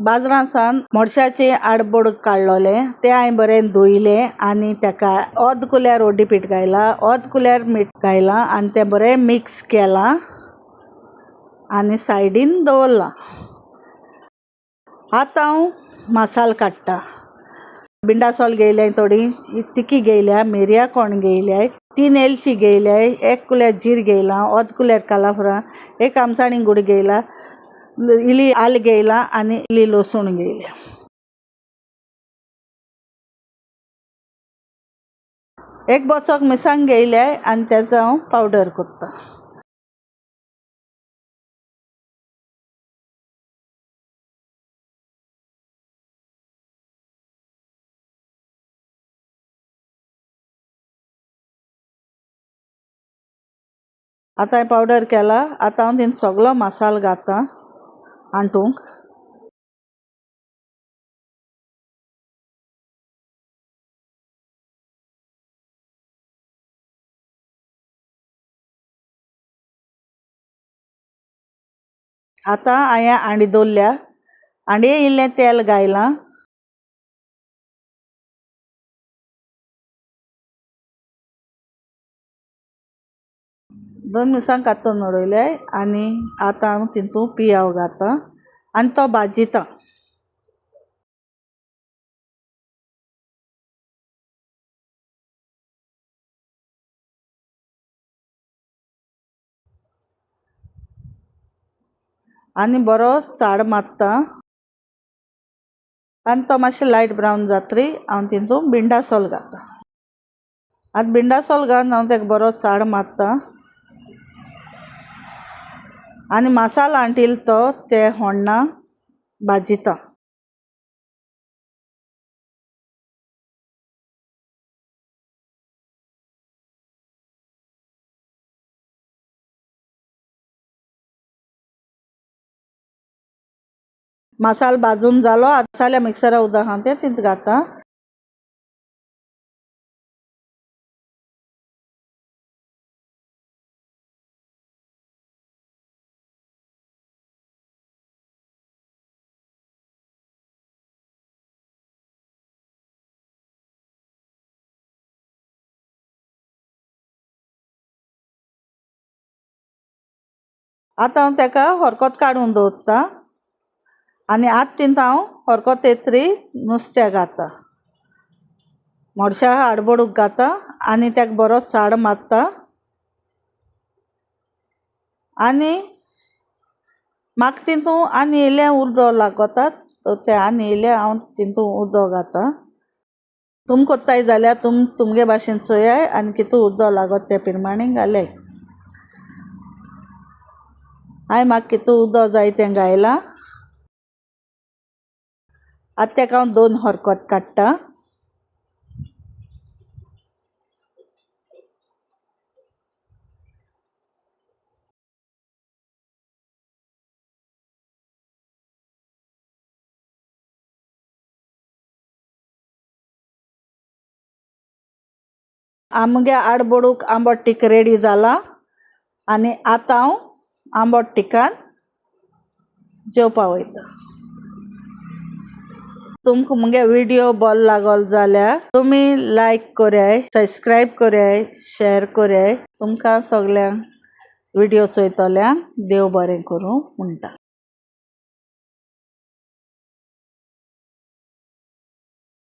बाजारांसान मोडशाचे आडबोड काडलोले ते हांवें बरें धुयले आनी ताका अर्द कुल्यार ओड्डी पीठ घायला, अर्द कुल्यार मीठ घायला आनी तें बरें मिक्स केलां आनी सायडीन दवरलां. आतां हांव मसालो काडटा. भिंडासोल घेयल्या थोडी, तिकी घेयल्या, मिरयां कोण घेयल्याय, 3 एलची घेयल्याय, 1 कुल्यार जीर घेयलां, अर्द कुल्यार कालाफ्रां, 1 आमसाणी गुडी घेयला, इली आलं घेयला आनी इली लसूण घेयल्या. एक बोचोक मिरसांग घेयल्याय आनी तेजो हांव पावडर करतां. आतां हांवें पावडर केला. आतां हांव थिंग सगळो मसालो घातां आंटूंक. आतां हांवें हांडी दवरल्या. हांडये इल्लें तेल घायलां. दोन मिरसांग कांतून उडयल्याय आनी आतां हांव तितूंत पियाव घातां आनी तो भाजितां. आनी बरो साड मारतां आनी तो मातशें लायट ब्रावन जातरी हांव तितूंत भिंडासोल घातां. आतां भिंडासोल घालून हांव ताका बरो साड मारतां आनी मसालो हांटिल्लो तो ते होण्णां भाजितां. मसालो भाजून जालो. मसाल्या मिक्सरा उदक आहा तें तितूंत घातां. आतां हांव ताका हरकोत काडून दवरतां आनी आतां तितूंत हांव हरकोत येतरी नुस्तें घातां. मोडशा आडबोडूक घातां आनी ताका बरो साड मारतां आनी म्हाका तितूंत आनी इल्लें उदक लागोता तें आनी इल्लें हांव तितूंत उदक घातां. तुमी कोत्ताय जाल्यार तुमगे भाशेन चोयाय आनी कितू उदक लागोता ते प्रमाणें घाल्याय. हांवें म्हाका कितू उदक जाय तें घायलां. आतां ताका हांव 2 हरकोत काडटां. आमगे आडबोडूक आंबट तीख रेडी जालां आनी आतां हांव आंबट तिखान जेवपा वयतां. तुमकां मुगे व्हिडियो बरो लागलो जाल्यार तुमी लायक कोराय, सबस्क्रायब कोराय, शेअर कोराय. तुमकां सगल्यांक व्हिडियो चोयतल्यांक देव बरें करूं म्हणटा.